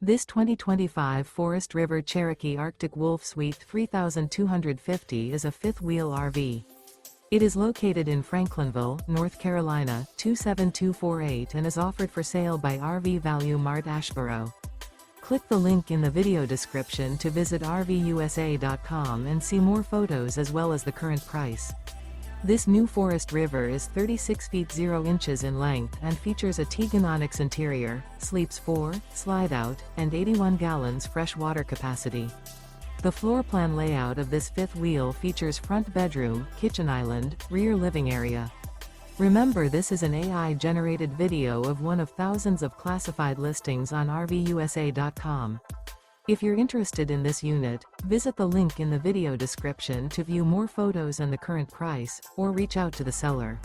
This 2025 Forest River Cherokee Arctic Wolf Suite 3250 is a fifth-wheel RV. It is located in Franklinville, North Carolina, 27248 and is offered for sale by RV Value Mart Asheboro. Click the link in the video description to visit RVUSA.com and see more photos as well as the current price. This new Forest River is 36 feet 0 inches in length and features a Teagan Onyx interior, sleeps 4, Slideout, and 81 gallons fresh water capacity. The floor plan layout of this fifth wheel features front bedroom, kitchen island, rear living area. Remember, this is an AI-generated video of one of thousands of classified listings on RVUSA.com. If you're interested in this unit, visit the link in the video description to view more photos and the current price, or reach out to the seller.